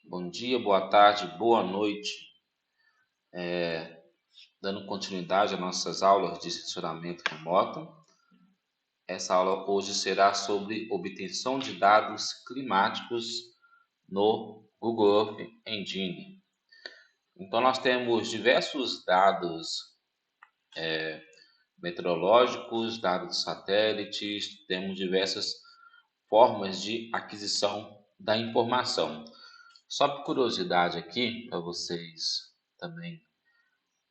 Bom dia, boa tarde, boa noite. Dando continuidade às nossas aulas de sensoramento remoto. Essa aula hoje será sobre obtenção de dados climáticos no Google Earth Engine. Então, nós temos diversos dados meteorológicos, dados de satélites, temos diversas formas de aquisição da informação. Só por curiosidade aqui, para vocês também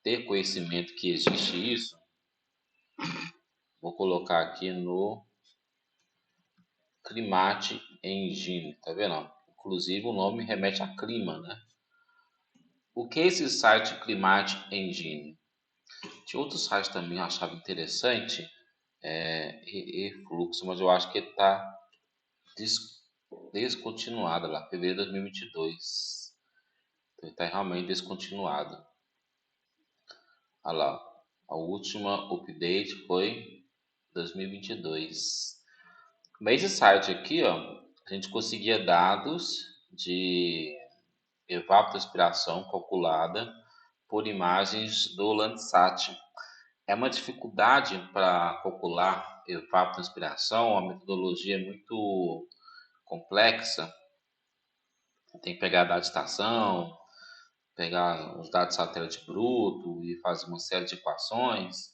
ter conhecimento que existe isso, vou colocar aqui no Climate Engine, tá vendo? Inclusive o nome remete a clima, né? O que é esse site Climate Engine? Tinha outro site também eu achava interessante, Fluxo, mas eu acho que está descontinuado lá, fevereiro de 2022. Então, ele está realmente descontinuado. Olha lá, a última update foi 2022. Mas esse site aqui, ó, a gente conseguia dados de evapotranspiração calculada por imagens do Landsat. É uma dificuldade para calcular evapotranspiração, a metodologia é muito complexa, tem que pegar dados de estação, pegar os dados de satélite bruto e fazer uma série de equações,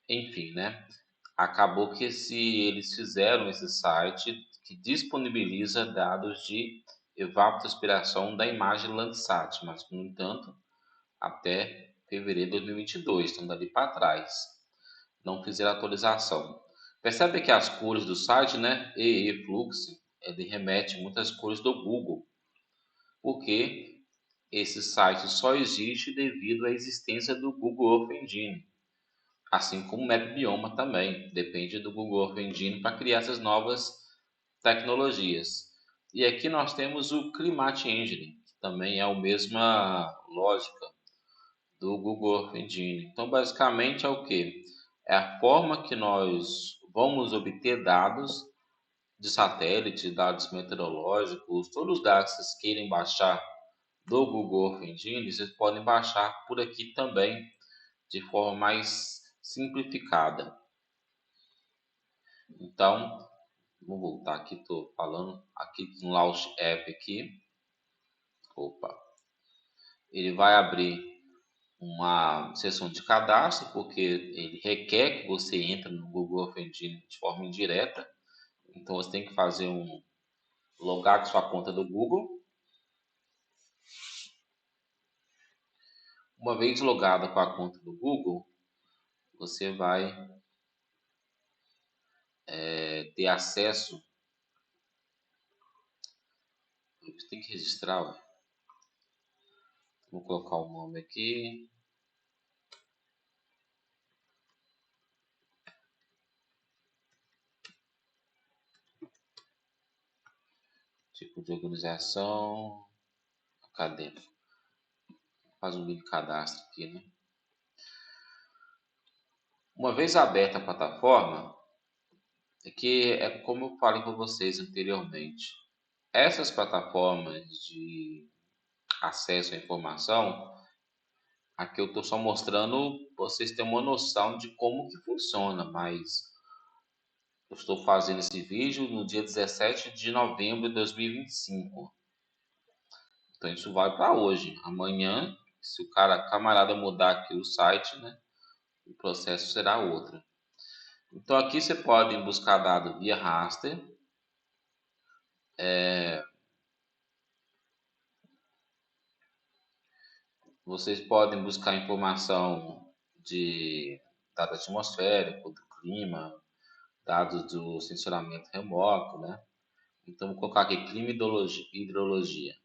enfim, né? Acabou que eles fizeram esse site que disponibiliza dados de evapotranspiração da imagem Landsat, mas, no entanto, até fevereiro de 2022, então dali para trás, não fizeram atualização. Percebe que as cores do site, né, Flux, ele remete muitas cores do Google, porque esse site só existe devido à existência do Google Earth Engine. Assim como o MapBioma também, depende do Google Earth Engine para criar essas novas tecnologias. E aqui nós temos o Climate Engine, que também é a mesma lógica do Google Earth Engine. Então, basicamente é o que? É a forma que nós vamos obter dados de satélite, dados meteorológicos, todos os dados que vocês queiram baixar do Google Earth Engine, vocês podem baixar por aqui também, de forma mais simplificada. Então, vou voltar aqui, estou falando aqui no Launch App aqui. Opa, ele vai abrir uma seção de cadastro, porque ele requer que você entre no Google Earth Engine de forma indireta. Então, você tem que fazer um logar com sua conta do Google. Uma vez logado com a conta do Google, você vai ter acesso. Você tem que registrar, ó. Vou colocar o nome aqui. Tipo de organização. Cadê? Faz um mini cadastro aqui, né? Uma vez aberta a plataforma, que é como eu falei com vocês anteriormente. Essas plataformas de acesso à informação, aqui eu estou só mostrando vocês terem uma noção de como que funciona, mas eu estou fazendo esse vídeo no dia 17 de novembro de 2025. Então isso vai para hoje. Amanhã, se o camarada mudar aqui o site, né, o processo será outro. Então aqui você pode buscar dados via raster. Vocês podem buscar informação de dados atmosféricos, do clima, dados do sensoramento remoto, né? Então, vou colocar aqui clima e hidrologia.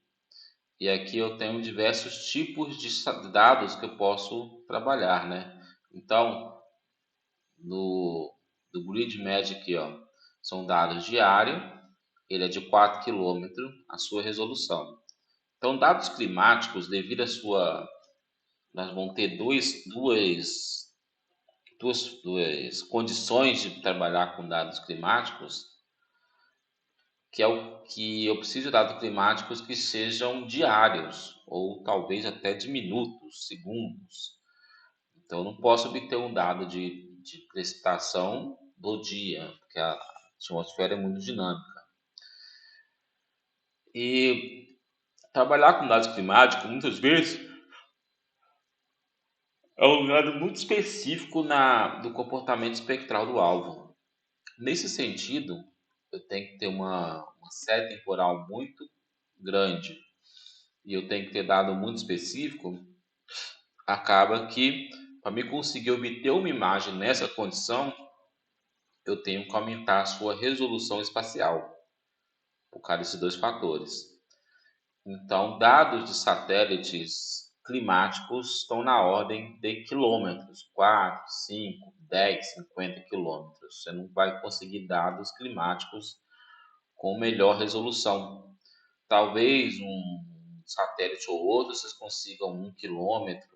E aqui eu tenho diversos tipos de dados que eu posso trabalhar, né? Então, do Grid Magic aqui, ó, são dados de área, ele é de 4 quilômetros, a sua resolução. Então, dados climáticos, devido à sua... Nós vamos ter duas condições de trabalhar com dados climáticos, que é o que eu preciso de dados climáticos que sejam diários, ou talvez até de minutos, segundos. Então, eu não posso obter um dado de precipitação do dia, porque a atmosfera é muito dinâmica. E trabalhar com dados climáticos, muitas vezes, é um dado muito específico do comportamento espectral do alvo. Nesse sentido, eu tenho que ter uma série temporal muito grande e eu tenho que ter dado muito específico, acaba que, para me conseguir obter uma imagem nessa condição, eu tenho que aumentar a sua resolução espacial, por causa desses dois fatores. Então, dados de satélites climáticos estão na ordem de quilômetros, 4, 5, 10, 50 quilômetros. Você não vai conseguir dados climáticos com melhor resolução. Talvez um satélite ou outro vocês consigam 1 quilômetro,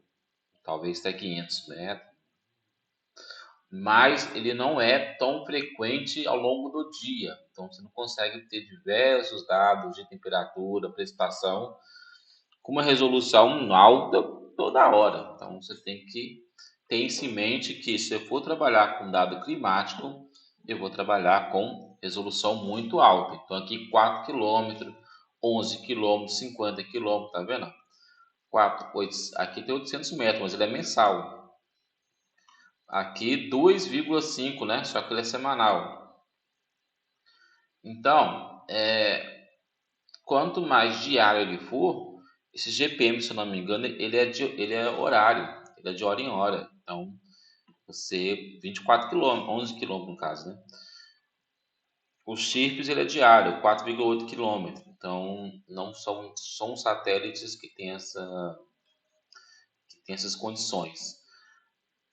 talvez até 500 metros, mas ele não é tão frequente ao longo do dia. Então você não consegue ter diversos dados de temperatura, precipitação com uma resolução alta toda hora. Então você tem que ter isso em mente que se eu for trabalhar com dado climático, eu vou trabalhar com resolução muito alta. Então aqui 4 quilômetros, 11 quilômetros, 50 quilômetros, tá vendo? 4, 8, aqui tem 800 metros, mas ele é mensal. Aqui 2,5, né? Só que ele é semanal. Então, quanto mais diário ele for, esse GPM, se eu não me engano, ele é horário, ele é de hora em hora. Então, você 24 km, 11 km no caso, né? O CIRPS ele é diário, 4,8 km. Então, não são satélites que têm essas condições.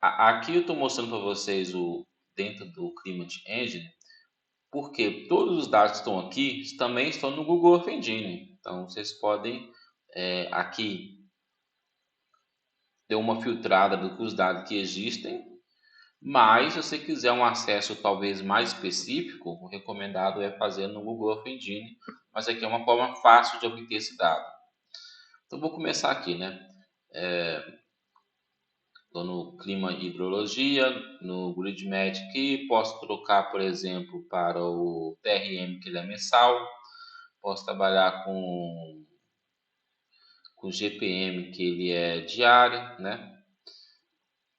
Aqui eu estou mostrando para vocês dentro do Climate Engine, porque todos os dados que estão aqui também estão no Google Earth Engine. Então, vocês podem aqui ter uma filtrada dos dados que existem, mas se você quiser um acesso talvez mais específico, o recomendado é fazer no Google Earth Engine, mas aqui é uma forma fácil de obter esse dado. Então, vou começar aqui, né? Estou no clima e hidrologia, no GridMatch aqui, posso trocar, por exemplo, para o TRM, que ele é mensal, posso trabalhar com GPM, que ele é diário, né?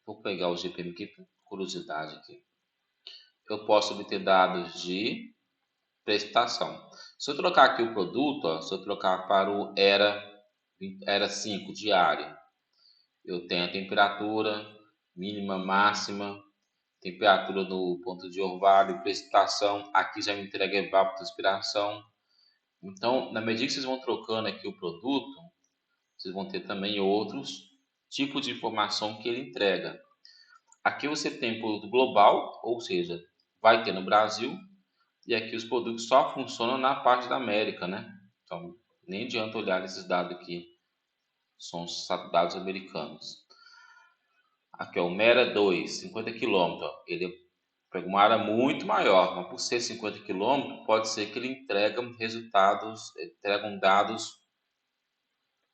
Vou pegar o GPM aqui, por curiosidade aqui. Eu posso obter dados de precipitação. Se eu trocar aqui o produto, ó, se eu trocar para o ERA 5 diário, eu tenho a temperatura mínima, máxima, temperatura no ponto de orvalho, precipitação, aqui já me entrega evapotranspiração. Então, na medida que vocês vão trocando aqui o produto, vocês vão ter também outros tipos de informação que ele entrega. Aqui você tem produto global, ou seja, vai ter no Brasil, e aqui os produtos só funcionam na parte da América, né? Então, nem adianta olhar esses dados aqui, são os dados americanos. Aqui, ó, o Mera 2, 50 km, ele pega uma área muito maior, mas por ser 50 km, pode ser que ele entregam dados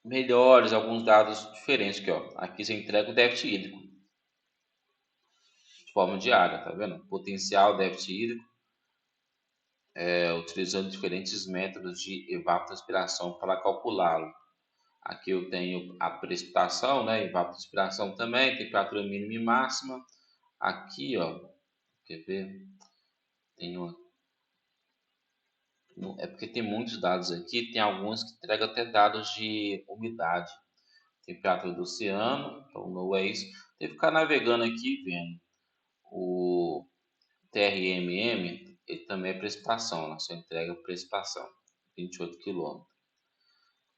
melhores, alguns dados diferentes aqui, ó. Aqui você entrega o déficit hídrico de forma diária, tá vendo? Potencial déficit hídrico, utilizando diferentes métodos de evapotranspiração para calculá-lo. Aqui eu tenho a precipitação, né? Evapotranspiração também, temperatura mínima e máxima. Aqui, ó, quer ver? É porque tem muitos dados aqui, tem alguns que entregam até dados de umidade, temperatura do oceano, então não é isso. Tem que ficar navegando aqui vendo. O TRMM, ele também é precipitação, na sua entrega precipitação, 28 km.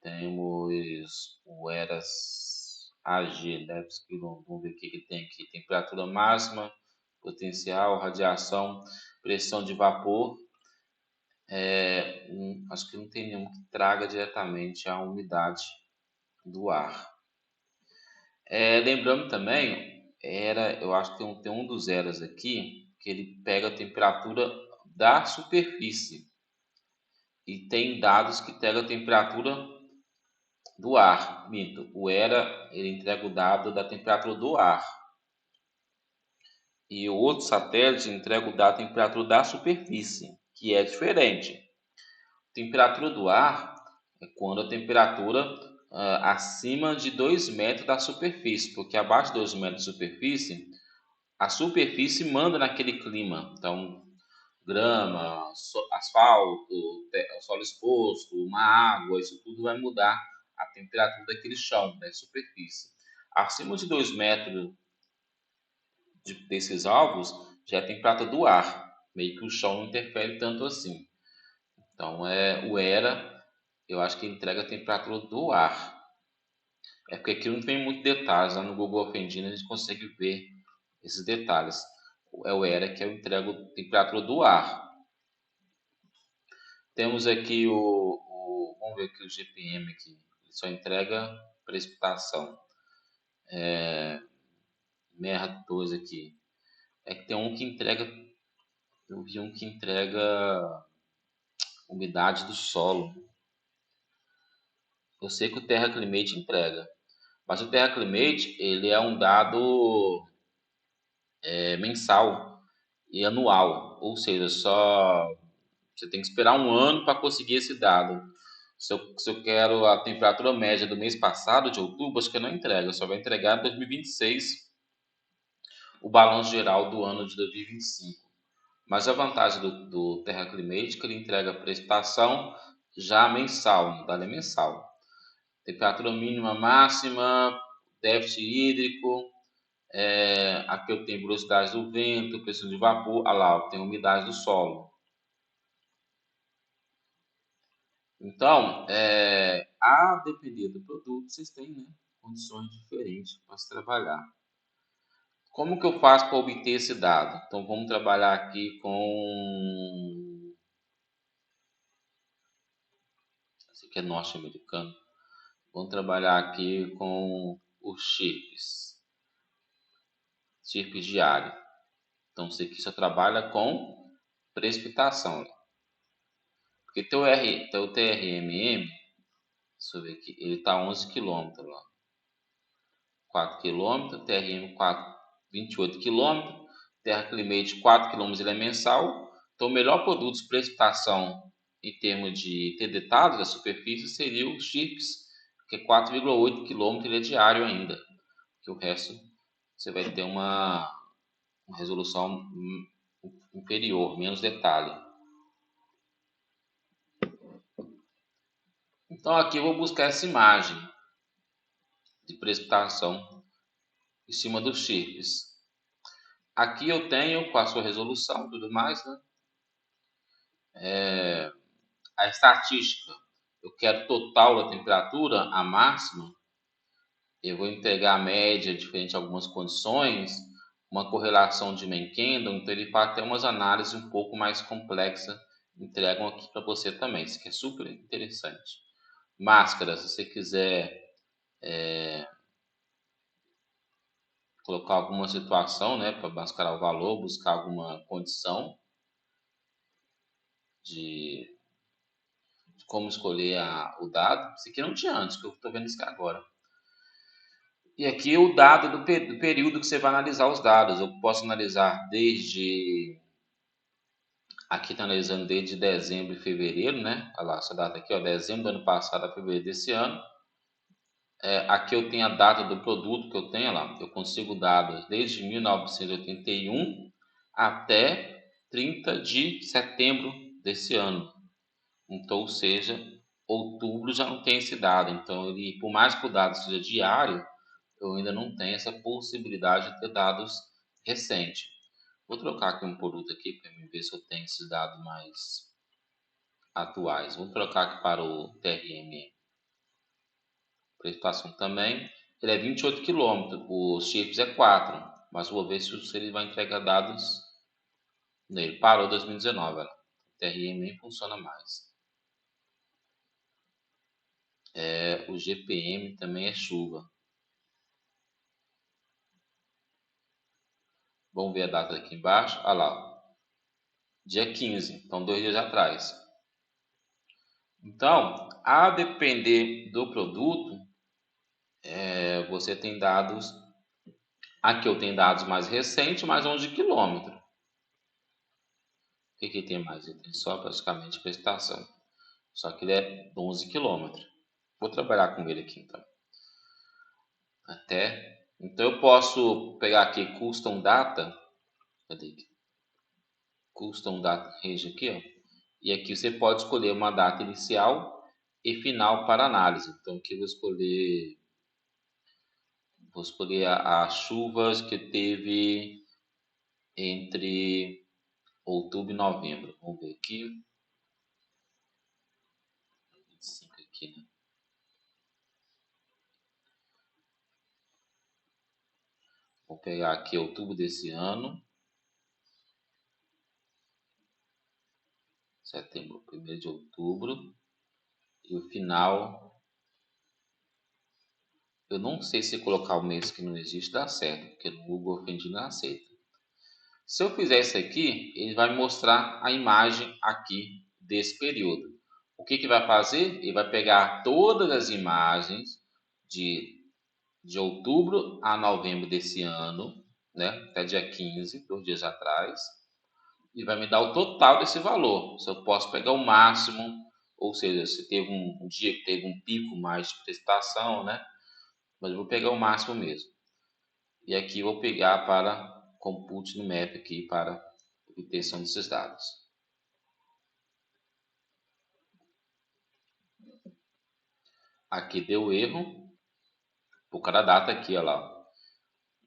Temos o ERAS AG, 10 km, vamos ver o que tem aqui. Temperatura máxima, potencial, radiação, pressão de vapor. Acho que não tem nenhum que traga diretamente a umidade do ar. Lembrando também, eu acho que tem um dos eras aqui, que ele pega a temperatura da superfície. e tem dados que pegam a temperatura do ar. Minto, o ERA ele entrega o dado da temperatura do ar. E o outro satélite entrega o dado da temperatura da superfície, que é diferente. Temperatura do ar é quando a temperatura acima de 2 metros da superfície, porque abaixo de 2 metros de superfície, a superfície manda naquele clima. Então, grama, asfalto, solo exposto, uma água, isso tudo vai mudar a temperatura daquele chão, da superfície. Acima de 2 metros desses alvos, já é a temperatura do ar, meio que o chão não interfere tanto assim. Então, o ERA, eu acho que entrega a temperatura do ar. É porque aqui não tem muitos detalhes, lá no Google Earth Engine a gente consegue ver esses detalhes. É o ERA que eu entrego a temperatura do ar. Temos aqui vamos ver aqui o GPM aqui, ele só entrega precipitação. MER2 aqui. É que tem um que entrega, eu vi um que entrega umidade do solo. Eu sei que o Terra Climate entrega, mas o Terra Climate ele é um dado mensal e anual, ou seja, só você tem que esperar um ano para conseguir esse dado. Se eu quero a temperatura média do mês passado, de outubro, acho que não entrega, só vai entregar em 2026 o balanço geral do ano de 2025. Mas a vantagem do Terra Climate é que ele entrega a precipitação já mensal, no dado é mensal. Temperatura mínima, máxima, déficit hídrico, aqui eu tenho velocidade do vento, pressão de vapor, lá eu tenho umidade do solo. Então, a depender do produto, vocês têm, né, condições diferentes para se trabalhar. Como que eu faço para obter esse dado? Então, vamos trabalhar aqui com... Esse aqui é norte-americano. Vamos trabalhar aqui com os chirps diário. Então, você aqui só trabalha com precipitação. Porque teu TRMM, deixa eu ver aqui, ele está 11 km lá. 4 km, TRM 28 km, Terra Climate 4 km, ele é mensal. Então, o melhor produto de precipitação em termos de ter detalhes da superfície seria o CHIPS, que é 4,8 km, ele é diário ainda. Que o resto você vai ter uma resolução inferior, menos detalhe. Então, aqui eu vou buscar essa imagem de precipitação em cima dos CHIPS. Aqui eu tenho com a sua resolução e tudo mais, né? A estatística, eu quero total da temperatura, a máxima, eu vou entregar a média diferente de algumas condições, uma correlação de Menkendon, então ele faz até umas análises um pouco mais complexas, entregam aqui para você também, isso aqui é super interessante. Máscara, se você quiser colocar alguma situação, né, para mascarar o valor, buscar alguma condição de como escolher o dado. Isso aqui não tinha antes, que eu estou vendo isso aqui agora. E aqui o dado do período que você vai analisar os dados. Eu posso analisar desde... Aqui está analisando desde dezembro e fevereiro, né? Olha lá, essa data aqui, ó, dezembro do ano passado a fevereiro desse ano. Aqui eu tenho a data do produto que eu tenho, olha lá. Eu consigo dados desde 1981 até 30 de setembro desse ano. Então, ou seja, outubro já não tem esse dado. Então, ele, por mais que o dado seja diário, eu ainda não tenho essa possibilidade de ter dados recentes. Vou trocar aqui um produto aqui para ver se eu tenho esses dados mais atuais. Vou trocar aqui para o TRM. Precipitação também. Ele é 28 km, os chips é 4, mas vou ver se ele vai entregar dados nele. Parou em 2019, o TRM nem funciona mais. O GPM também é chuva. Vamos ver a data aqui embaixo. Olha lá, dia 15, então 2 dias atrás. Então, a depender do produto, você tem dados. Aqui eu tenho dados mais recentes, mais 11 quilômetros. O que tem mais? Ele tem só praticamente prestação. Só que ele é 11 quilômetros. Vou trabalhar com ele aqui então. Então eu posso pegar aqui Custom Data. Cadê aqui? Custom Data Range aqui, ó. E aqui você pode escolher uma data inicial e final para análise. Então aqui eu vou escolher as chuvas que teve entre outubro e novembro. Vamos ver aqui. 25 aqui, né? Vou pegar aqui outubro desse ano. Setembro, 1º de outubro. E o final, eu não sei se colocar o mês que não existe dá certo, porque no Google Ofendi não aceita. Se eu fizer isso aqui, ele vai mostrar a imagem aqui desse período. O que vai fazer? Ele vai pegar todas as imagens de outubro a novembro desse ano, né? Até dia 15, 2 dias atrás, e vai me dar o total desse valor. Se eu posso pegar o máximo, ou seja, se teve um dia que teve um pico mais de prestação, né? Mas eu vou pegar o máximo mesmo. E aqui eu vou pegar para compute no map aqui para obtenção desses dados. Aqui deu erro por cada data aqui, olha lá,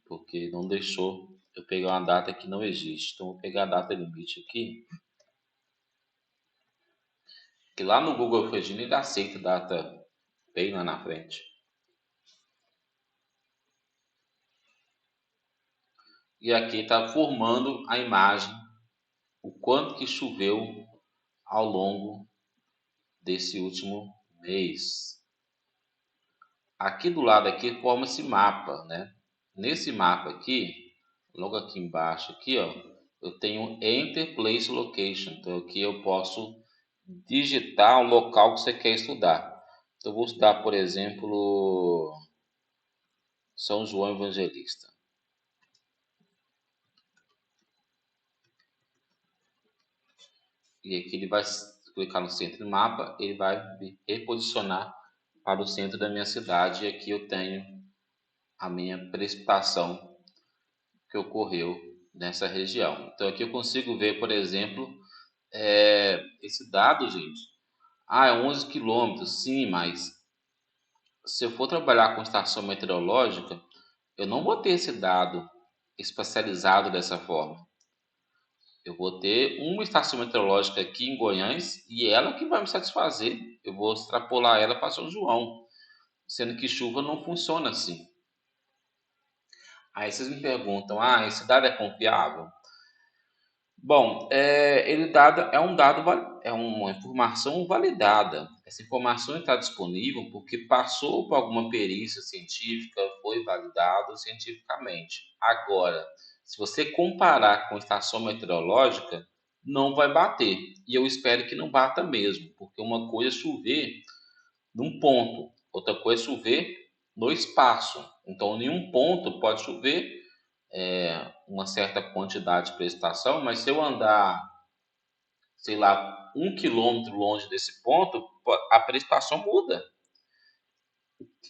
porque não deixou eu pegar uma data que não existe. Então vou pegar a data limite aqui, que lá no Google Fedina ele aceita data bem lá na frente. E aqui está formando a imagem, o quanto que choveu ao longo desse último mês. Aqui do lado aqui forma esse mapa, né? Nesse mapa aqui, logo aqui embaixo aqui, ó, eu tenho Enter Place Location. Então aqui eu posso digitar o local que você quer estudar. Então eu vou estudar, por exemplo, São João Evangelista. E aqui ele vai clicar no centro do mapa, ele vai me reposicionar para o centro da minha cidade. E aqui eu tenho a minha precipitação que ocorreu nessa região. Então aqui eu consigo ver, por exemplo, esse dado, gente. É 11 quilômetros, sim, mas se eu for trabalhar com estação meteorológica, eu não vou ter esse dado espacializado dessa forma. Eu vou ter uma estação meteorológica aqui em Goiânia e ela que vai me satisfazer. Eu vou extrapolar ela para São João, sendo que chuva não funciona assim. Aí vocês me perguntam, esse dado é confiável? Bom, é um dado, é uma informação validada. Essa informação está disponível porque passou por alguma perícia científica, foi validado cientificamente. Agora, se você comparar com estação meteorológica, não vai bater. E eu espero que não bata mesmo, porque uma coisa é chover num ponto, outra coisa é chover no espaço. Então, em um ponto pode chover uma certa quantidade de precipitação, mas se eu andar, sei lá, 1 quilômetro longe desse ponto, a precipitação muda.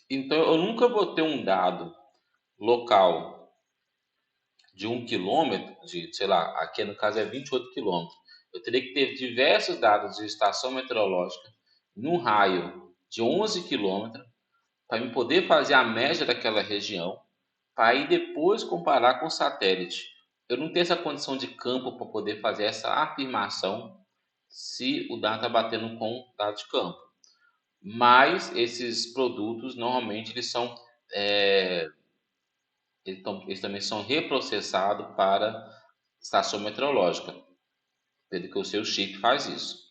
Então eu nunca vou ter um dado local de 1 quilômetro, sei lá, aqui no caso é 28 quilômetros. Eu teria que ter diversos dados de estação meteorológica num raio de 11 quilômetros para eu poder fazer a média daquela região, para aí depois comparar com o satélite. Eu não tenho essa condição de campo para poder fazer essa afirmação se o dado está batendo com o dado de campo. Mas esses produtos normalmente é, eles também são reprocessados para estação meteorológica, pelo que o seu chip faz isso.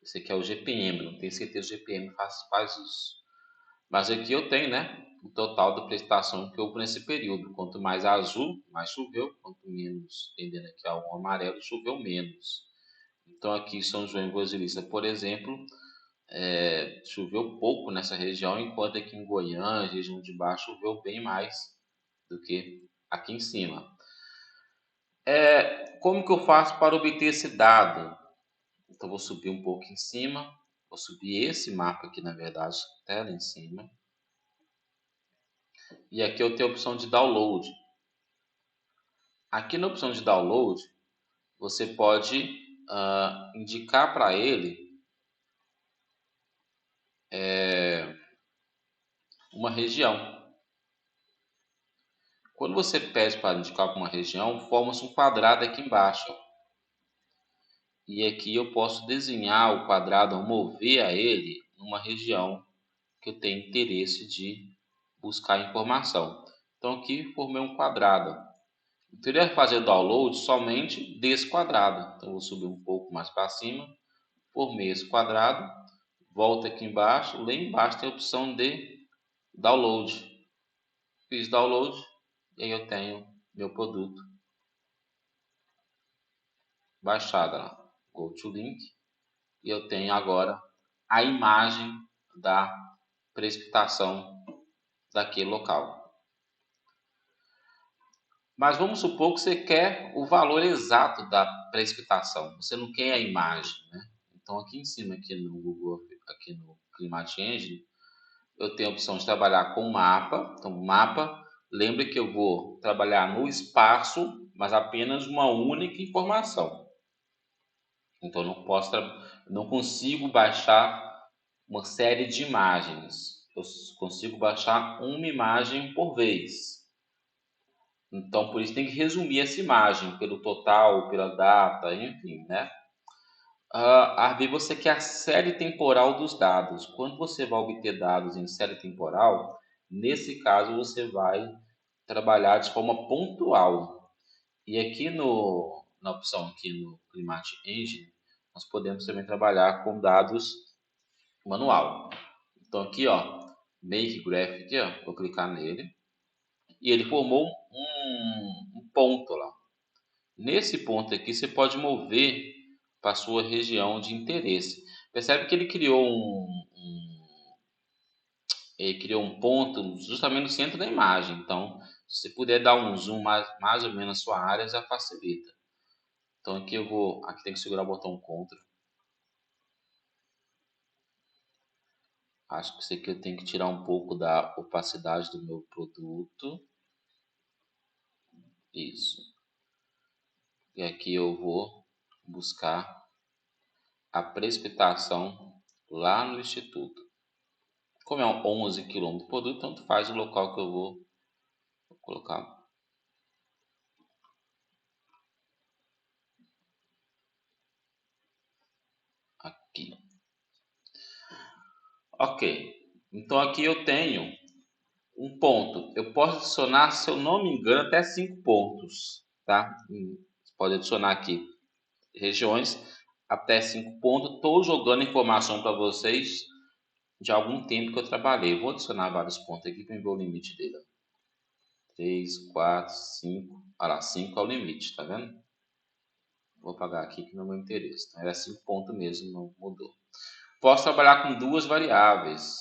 Esse aqui é o GPM, não tenho certeza se o GPM faz isso. Mas aqui eu tenho, né, o total da precipitação que houve nesse período. Quanto mais azul, mais choveu. Quanto menos, tendendo aqui ao amarelo, choveu menos. Então aqui São João Evangelista, por exemplo, choveu pouco nessa região, enquanto aqui em Goiânia, região de baixo, choveu bem mais do que aqui em cima. Como que eu faço para obter esse dado? Então, vou subir um pouco em cima, vou subir esse mapa aqui, na verdade, até lá em cima. E aqui eu tenho a opção de download. Aqui na opção de download, você pode indicar para ele uma região. Quando você pede para indicar para uma região, forma-se um quadrado aqui embaixo. E aqui eu posso desenhar o quadrado, mover a ele numa região que eu tenho interesse de buscar informação. Então aqui formei um quadrado. Eu teria que fazer download somente desse quadrado. Então vou subir um pouco mais para cima, formei esse quadrado, volto aqui embaixo, lá embaixo tem a opção de download. Fiz download e aí eu tenho meu produto baixado lá. Go to link e eu tenho agora a imagem da precipitação daquele local. Mas vamos supor que você quer o valor exato da precipitação, você não quer a imagem, né? Então aqui em cima, aqui no Google, aqui no Climate Engine, eu tenho a opção de trabalhar com mapa. Então mapa, lembre que eu vou trabalhar no espaço, mas apenas uma única informação. Então não consigo baixar uma série de imagens. Eu consigo baixar uma imagem por vez. Então, por isso tem que resumir essa imagem pelo total, pela data, enfim, né? Aí você quer a série temporal dos dados. Quando você vai obter dados em série temporal, nesse caso você vai trabalhar de forma pontual. E aqui na opção aqui no Climate Engine, nós podemos também trabalhar com dados manual. Então aqui, ó, Make Graph aqui, ó, vou clicar nele e ele formou um ponto lá. Nesse ponto aqui você pode mover para a sua região de interesse. Percebe que ele criou um ponto justamente no centro da imagem. Então, se você puder dar um zoom mais ou menos na sua área, já facilita. Então aqui aqui tem que segurar o botão Ctrl. Acho que isso aqui eu tenho que tirar um pouco da opacidade do meu produto. Isso. E aqui eu vou buscar a precipitação lá no Instituto. Como é 11 km por produto, tanto faz o local que eu vou colocar. Aqui. Ok. Então aqui eu tenho um ponto. Eu posso adicionar, se eu não me engano, até 5 pontos. Tá? Você pode adicionar aqui regiões até 5 pontos. Estou jogando informação para vocês de algum tempo que eu trabalhei. Vou adicionar vários pontos aqui para ver o limite dele. 3, 4, 5. Olha lá, 5 é o limite, tá vendo? Vou apagar aqui que não é o meu interesse. Então, era 5 pontos mesmo, não mudou. Posso trabalhar com duas variáveis.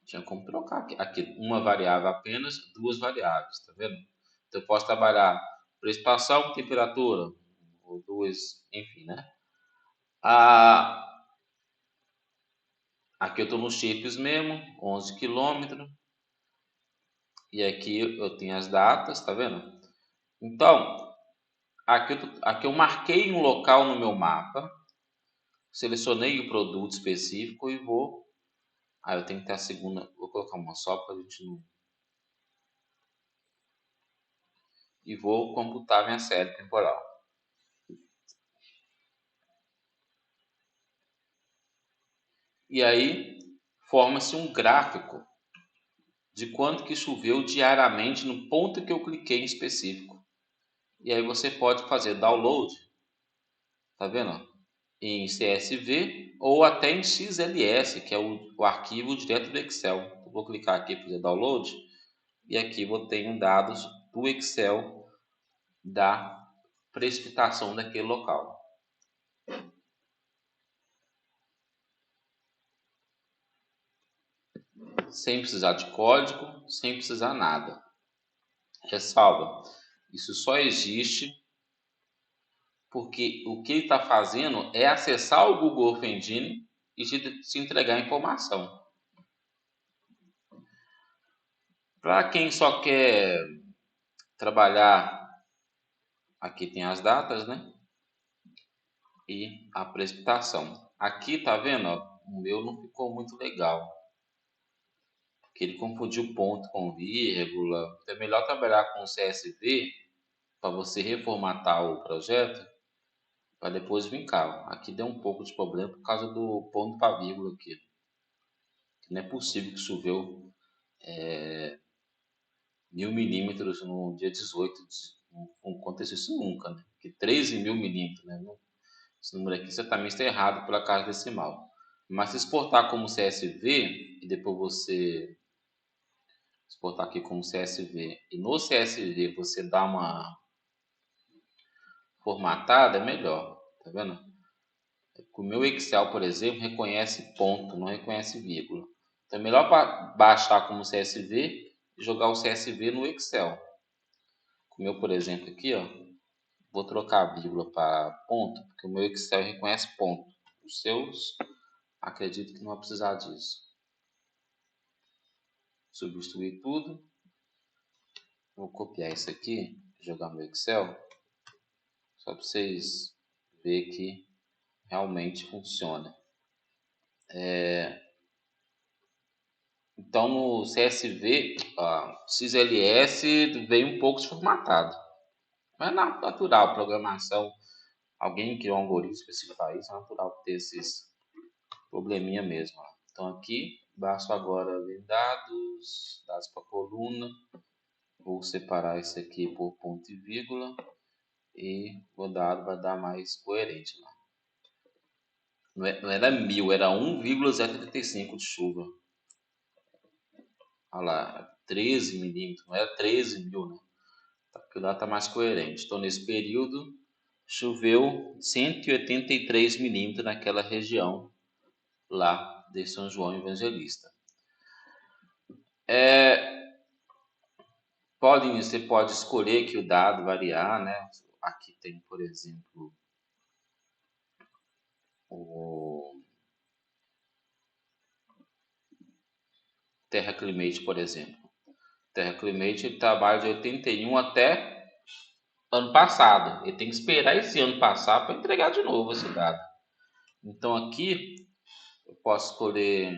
Tinha como trocar aqui uma variável apenas, duas variáveis, tá vendo? Então, eu posso trabalhar precipitação, temperatura, ou duas, enfim, né? Aqui eu estou nos chips mesmo, 11 km. E aqui eu tenho as datas, tá vendo? Então, aqui eu marquei um local no meu mapa, selecionei o produto específico e vou... eu tenho que ter a segunda, vou colocar uma só para a gente não... E vou computar minha série temporal. E aí, forma-se um gráfico de quanto que choveu diariamente no ponto que eu cliquei em específico. E aí você pode fazer download, tá vendo? Em CSV ou até em XLS, que é o arquivo direto do Excel. Eu vou clicar aqui para fazer download e aqui vou ter dados do Excel da precipitação daquele local. sem precisar de código, sem precisar nada. Ressalva, isso só existe porque o que ele está fazendo é acessar o Google Earth Engine e te entregar a informação. Para quem só quer trabalhar, aqui tem as datas, né? E a precipitação. Aqui, tá vendo? Ó, o meu não ficou muito legal, porque ele confundiu ponto com vírgula. Então é melhor trabalhar com CSV para você reformatar o projeto para depois vir cá. Aqui deu um pouco de problema por causa do ponto para vírgula aqui. Não é possível que choveu 1000 milímetros no dia 18. Não aconteceu isso nunca, né? Porque 13 mil milímetros, né? Esse número aqui certamente está errado pela casa decimal. Mas se exportar como CSV e depois você exportar aqui como CSV e no CSV você dá uma formatada, é melhor. Tá vendo? O meu Excel, por exemplo, reconhece ponto, não reconhece vírgula. Então é melhor baixar como CSV e jogar o CSV no Excel. O meu, por exemplo, aqui, ó, vou trocar a vírgula para ponto, porque o meu Excel reconhece ponto. Os seus, acredito que não vai precisar disso. Substituir tudo. Vou copiar isso aqui, jogar no Excel, só para vocês verem que realmente funciona. Então no CSV, XLS veio um pouco desformatado. Mas é natural, programação, alguém criou um algoritmo específico para isso, é natural ter esses probleminha mesmo. Então aqui, basta agora ver dados para coluna, vou separar isso aqui por ponto e vírgula e o dado vai dar mais coerente lá. Não era 1000, era 1,035 de chuva. Olha lá, 13 milímetros, não era 13 mil, né? Porque o dado está mais coerente. Então, nesse período, choveu 183 milímetros naquela região lá de São João Evangelista. Você pode escolher que o dado variar, né? Aqui tem, por exemplo, o Terra Climate, por exemplo. Terra Climate ele trabalha de 81 até ano passado. Ele tem que esperar esse ano passar para entregar de novo esse dado. Então aqui eu posso escolher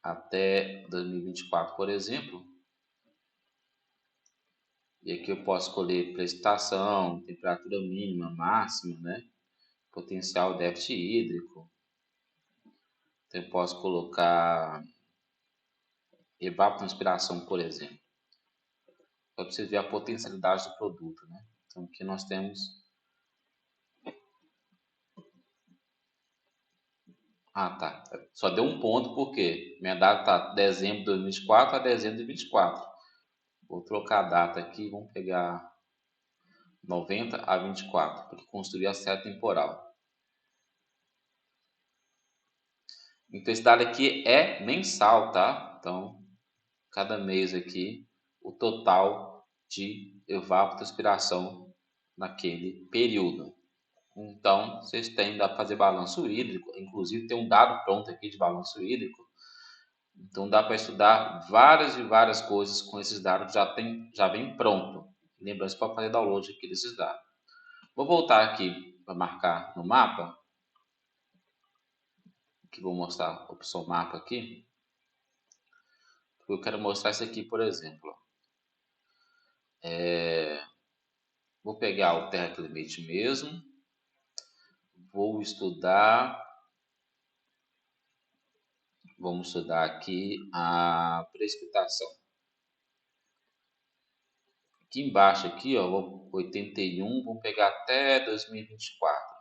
até 2024, por exemplo. E aqui eu posso escolher precipitação, temperatura mínima, máxima, né? Potencial déficit hídrico. Então eu posso colocar evapotranspiração, por exemplo. Para você ver a potencialidade do produto, né? Então aqui nós temos... tá. Só deu um ponto porque minha data está dezembro de 2024 a dezembro de 2024. Vou trocar a data aqui, vamos pegar 90 a 24, porque construir a série temporal. Então esse dado aqui é mensal, tá? Então, cada mês aqui, o total de evapotranspiração naquele período. Então, vocês têm, dá para fazer balanço hídrico, inclusive tem um dado pronto aqui de balanço hídrico. Então dá para estudar várias e várias coisas com esses dados que já vem pronto. Lembrando, você pode fazer download aqui desses dados. Vou voltar aqui para marcar no mapa. Que vou mostrar a opção mapa aqui. Eu quero mostrar isso aqui, por exemplo. Vou pegar o Terra Climate mesmo. Vou estudar. Vamos estudar aqui a precipitação. Aqui embaixo, aqui, ó, 81, vamos pegar até 2024.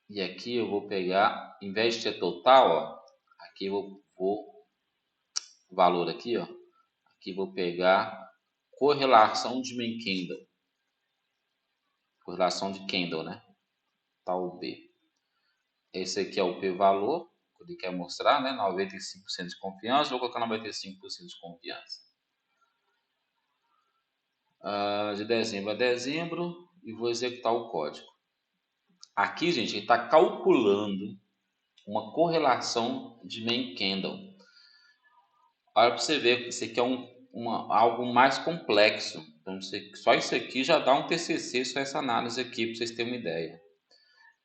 E aqui eu vou pegar, em vez de ser total, ó, aqui eu vou valor aqui, ó. Aqui vou pegar correlação de Menkendal. Correlação de Kendall, né? Tal B. Esse aqui é o p-valor, que ele quer mostrar, né? 95% de confiança, vou colocar 95% de confiança. De dezembro a dezembro, e vou executar o código. Aqui, gente, ele está calculando uma correlação de main candle. Olha para você ver que isso aqui é algo mais complexo. Então, só isso aqui já dá um TCC, só essa análise aqui, para vocês terem uma ideia.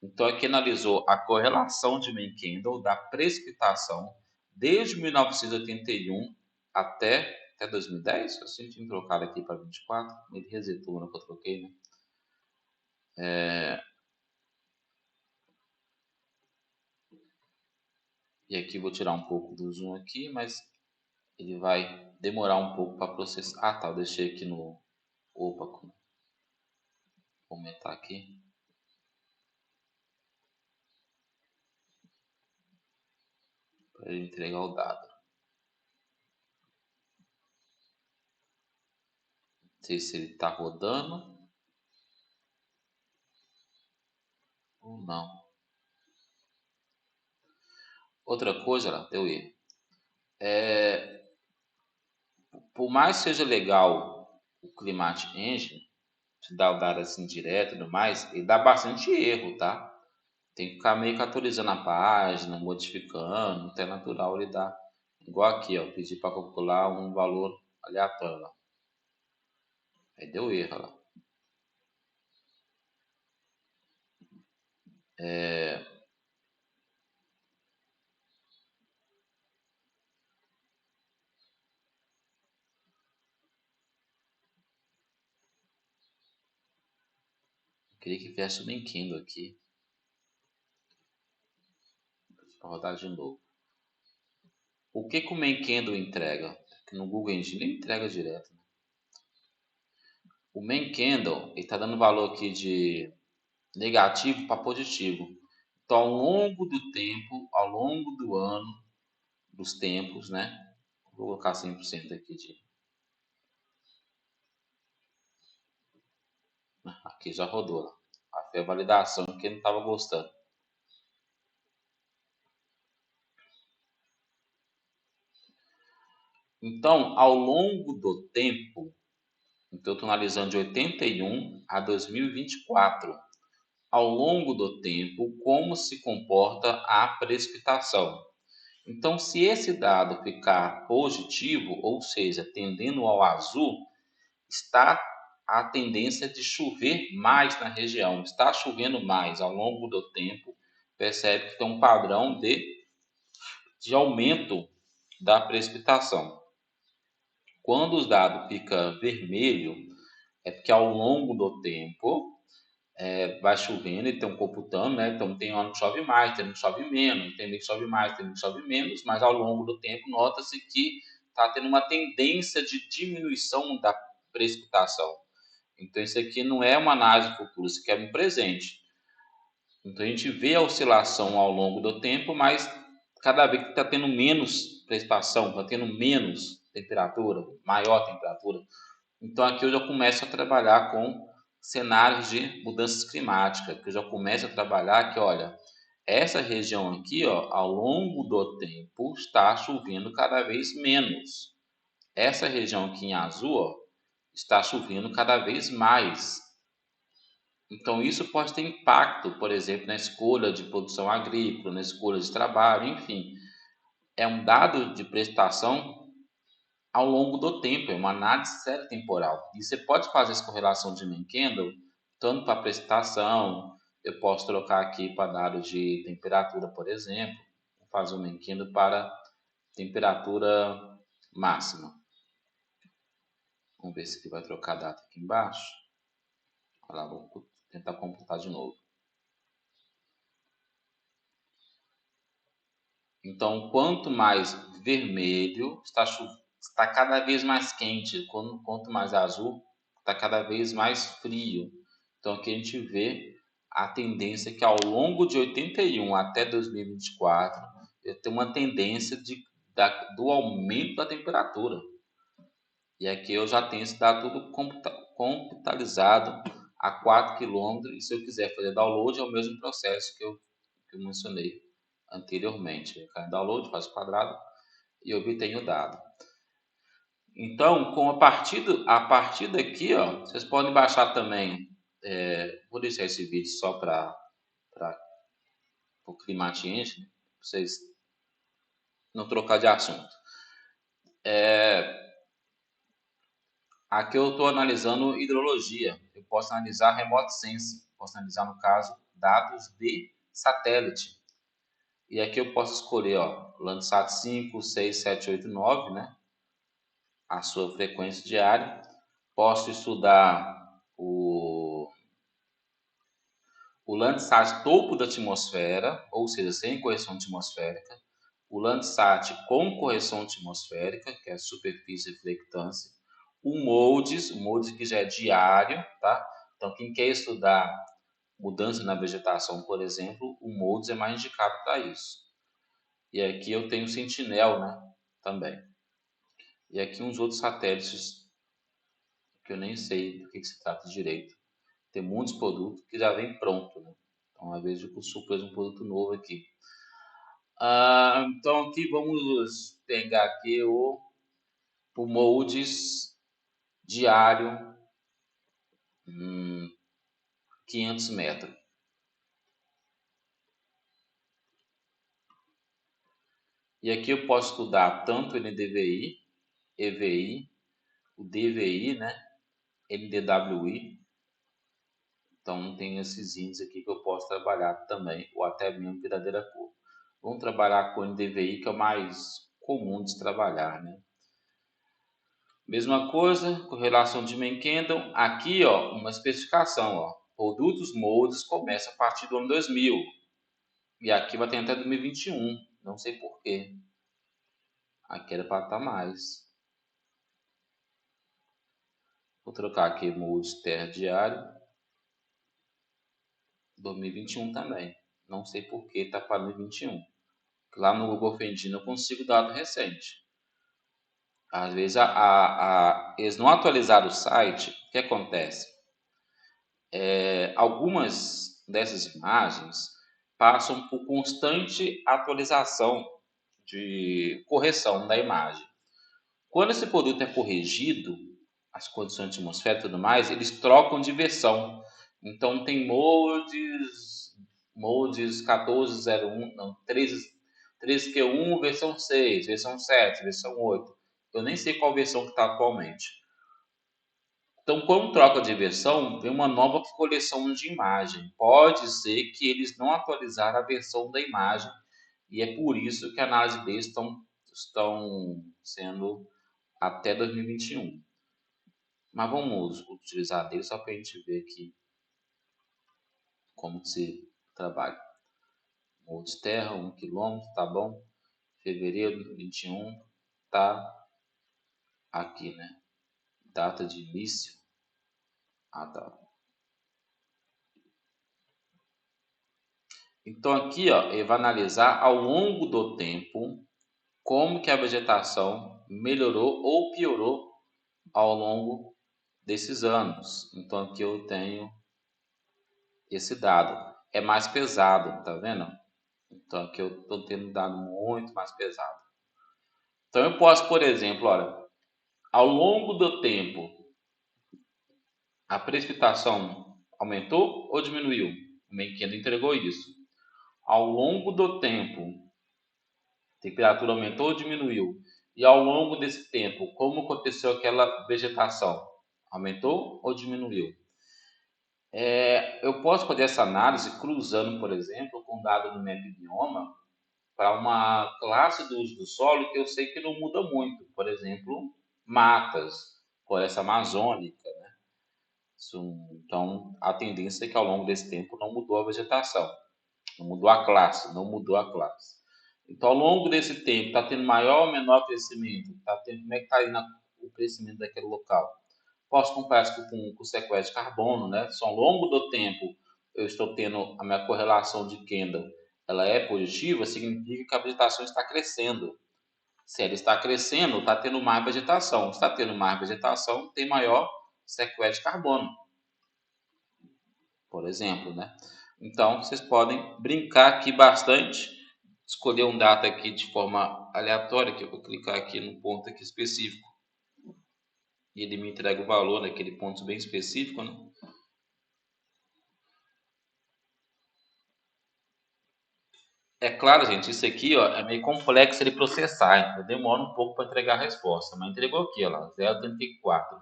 Então, aqui analisou a correlação de main candle da precipitação desde 1981 até 2010. Assim, tinha trocado aqui para 24, ele resetou na que eu troquei, né? E aqui vou tirar um pouco do zoom aqui, mas ele vai demorar um pouco para processar. Ah, tá, eu deixei aqui no... Opa, vou aumentar aqui. Para ele entregar o dado. Não sei se ele está rodando ou não. Outra coisa, lá, deu erro. Por mais seja legal o Climate Engine, te dar o dado assim direto e tudo mais, ele dá bastante erro, tá? Tem que ficar meio que atualizando a página, modificando, não é natural ele dá. Igual aqui, ó, pedi para calcular um valor aleatório lá. Aí deu erro lá. Queria que viesse o Nintendo aqui. Para rodar de novo. O que o Mankendo entrega? Que no Google Engine ele entrega direto. Né? O Mankendo está dando valor aqui de negativo para positivo. Então, ao longo do tempo, ao longo do ano, dos tempos, né? Vou colocar 100% aqui de... Aqui já rodou. Até a validação que não estava gostando. Então, ao longo do tempo, então eu estou analisando de 81 a 2024. Ao longo do tempo, como se comporta a precipitação. Então, se esse dado ficar positivo, ou seja, tendendo ao azul, está a tendência de chover mais na região. Está chovendo mais ao longo do tempo, percebe que tem um padrão de aumento da precipitação. Quando o dado fica vermelho, é porque ao longo do tempo vai chovendo e estão computando, né? Então tem ano que chove mais, tem ano que chove menos, tem ano que chove mais, tem ano que chove menos, mas ao longo do tempo nota-se que está tendo uma tendência de diminuição da precipitação. Então isso aqui não é uma análise futura, isso aqui é um presente. Então a gente vê a oscilação ao longo do tempo, mas cada vez que está tendo menos precipitação, está tendo menos temperatura, maior temperatura. Então aqui eu já começo a trabalhar com cenários de mudanças climáticas, que eu já começo a trabalhar que, olha, essa região aqui, ó, ao longo do tempo, está chovendo cada vez menos. Essa região aqui em azul, ó, está chovendo cada vez mais. Então isso pode ter impacto, por exemplo, na escolha de produção agrícola, na escolha de trabalho, enfim. É um dado de prestação ao longo do tempo, é uma análise séria temporal. E você pode fazer essa correlação de Menkendel, tanto para precipitação, eu posso trocar aqui para dados de temperatura, por exemplo, vou fazer o Menkendel para temperatura máxima. Vamos ver se ele vai trocar a data aqui embaixo. Olha lá, vou tentar computar de novo. Então, quanto mais vermelho, está cada vez mais quente. Quanto mais azul, está cada vez mais frio. Então, aqui a gente vê a tendência que ao longo de 81 até 2024, eu tenho uma tendência do aumento da temperatura. E aqui eu já tenho esse dado tudo computarizado a 4 km. E se eu quiser fazer download, é o mesmo processo que eu que eu mencionei anteriormente. Eu caio em download, faço quadrado e obtenho o dado. Então, a partir daqui, ó, vocês podem baixar também. Vou deixar esse vídeo só para o climateante, né? Pra vocês não trocar de assunto. Aqui eu estou analisando hidrologia. Eu posso analisar remote sensing. Posso analisar, no caso, dados de satélite. E aqui eu posso escolher, ó, Landsat 5, 6, 7, 8, 9, né? A sua frequência diária. Posso estudar o Landsat topo da atmosfera, ou seja, sem correção atmosférica. O Landsat com correção atmosférica, que é a superfície reflectância. O MODIS que já é diário, tá? Então, quem quer estudar mudança na vegetação, por exemplo, o MODIS é mais indicado para isso. E aqui eu tenho o Sentinel, né? Também. E aqui uns outros satélites que eu nem sei do que se trata direito. Tem muitos produtos que já vem pronto, né? Então, às vezes, eu surpreso um produto novo aqui. Então, aqui vamos pegar aqui o MODIS diário, 500 metros. E aqui eu posso estudar tanto o NDVI, EVI, o DVI, né? NDWI. Então, tem esses índices aqui que eu posso trabalhar também, ou até mesmo verdadeira cor. Vamos trabalhar com o NDVI, que é o mais comum de trabalhar, né? Mesma coisa, correlação de Menkendon. Aqui, ó, uma especificação, ó. Produtos MODIS começa a partir do ano 2000. E aqui vai ter até 2021. Não sei porquê. Aqui era para estar mais. Vou trocar aqui MODIS terra diário. 2021 também. Não sei porquê está para 2021. Lá no Google Fendino eu consigo dado recente. Às vezes eles não atualizaram o site. O que acontece? Algumas dessas imagens passam por constante atualização de correção da imagem. Quando esse produto é corrigido, as condições atmosféricas e tudo mais, eles trocam de versão. Então tem MODIS 1401, não, 3Q1, versão 6, versão 7, versão 8. Eu nem sei qual versão que está atualmente. Então, quando troca de versão, vem uma nova coleção de imagem. Pode ser que eles não atualizaram a versão da imagem e é por isso que a análise deles estão sendo até 2021. Mas vamos utilizar deles só para a gente ver aqui como se trabalha. MODIS terra, 1 km, tá bom? Fevereiro de 21, tá aqui, né? Data de início. Tá. Então aqui, ó, ele vai analisar ao longo do tempo como que a vegetação melhorou ou piorou ao longo desses anos. Então aqui eu tenho esse dado. É mais pesado, tá vendo? Então aqui eu estou tendo um dado muito mais pesado. Então eu posso, por exemplo, olha, ao longo do tempo, a precipitação aumentou ou diminuiu? O Menkendo entregou isso. Ao longo do tempo, a temperatura aumentou ou diminuiu? E ao longo desse tempo, como aconteceu aquela vegetação? Aumentou ou diminuiu? Eu posso fazer essa análise cruzando, por exemplo, com dado do MapBioma para uma classe do uso do solo que eu sei que não muda muito. Por exemplo, matas, floresta amazônica, né? Então, a tendência é que ao longo desse tempo não mudou a vegetação, não mudou a classe, não mudou a classe. Então, ao longo desse tempo, está tendo maior ou menor crescimento? Como é que está aí o crescimento daquele local? Posso comparar isso com o sequestro de carbono, né? Se ao longo do tempo eu estou tendo a minha correlação de Kendall, ela é positiva, significa que a vegetação está crescendo. Se ela está crescendo, está tendo mais vegetação. Se está tendo mais vegetação, tem maior sequestro de carbono. por exemplo, né? Então, vocês podem brincar aqui bastante, escolher um data aqui de forma aleatória, que eu vou clicar aqui no ponto aqui específico, e ele me entrega o valor naquele ponto bem específico, né? É claro, gente, isso aqui, ó, é meio complexo de processar, então demora um pouco para entregar a resposta, mas entregou aqui, ó, lá, 0,34.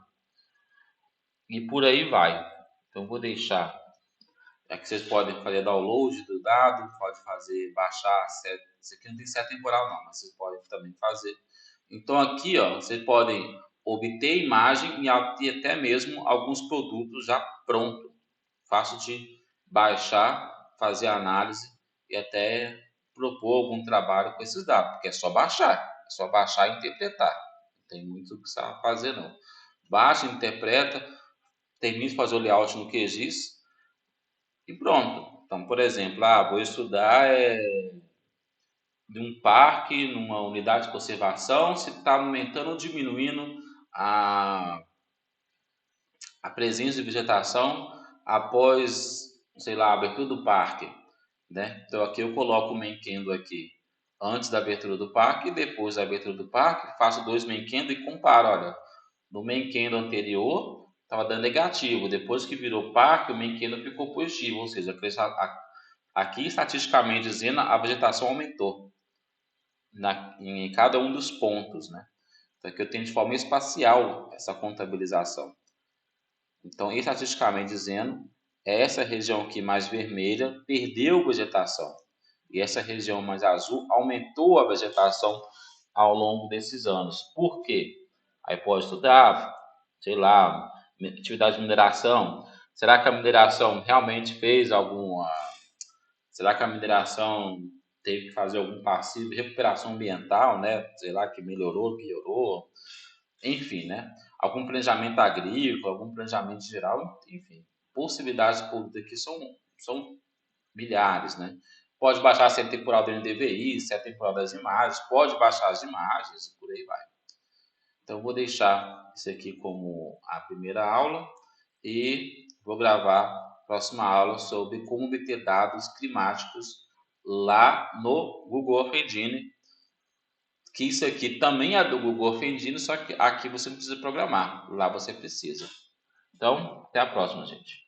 E por aí vai. Então vou deixar. Aqui vocês podem fazer download do dado, pode fazer baixar. Isso aqui não tem seta temporal não, mas vocês podem também fazer. Então aqui, ó, vocês podem obter imagem e até mesmo alguns produtos já pronto, fácil de baixar, fazer análise e até propor algum trabalho com esses dados, porque é só baixar e interpretar. Não tem muito o que fazer não. Baixa, interpreta, termine de fazer o layout no QGIS e pronto. Então, por exemplo, vou estudar de um parque, numa unidade de conservação, se está aumentando ou diminuindo a, a presença de vegetação após, sei lá, a abertura do parque, né? Então aqui eu coloco o Menkendo aqui antes da abertura do parque e depois da abertura do parque, faço dois Menkendo e comparo, olha, no Menkendo anterior estava dando negativo, depois que virou parque, o Menkendo ficou positivo, ou seja, aqui estatisticamente dizendo, a vegetação aumentou em cada um dos pontos, né? Então aqui eu tenho de forma espacial essa contabilização. Então, estatisticamente dizendo, essa região aqui mais vermelha perdeu vegetação e essa região mais azul aumentou a vegetação ao longo desses anos. Por quê? Aí pode estudar, sei lá, atividade de mineração. Será que a mineração realmente fez alguma... Será que a mineração teve que fazer algum passivo de recuperação ambiental, né? Sei lá, que melhorou, piorou, enfim, né? Algum planejamento agrícola, algum planejamento geral, enfim. Possibilidades públicas aqui são milhares, né? Pode baixar a seta temporal do NDVI, seta temporal das imagens, pode baixar as imagens e por aí vai. Então, vou deixar isso aqui como a primeira aula e vou gravar a próxima aula sobre como obter dados climáticos lá no Google Earth Engine, que isso aqui também é do Google Earth Engine, só que aqui você não precisa programar, lá você precisa. Então, até a próxima, gente.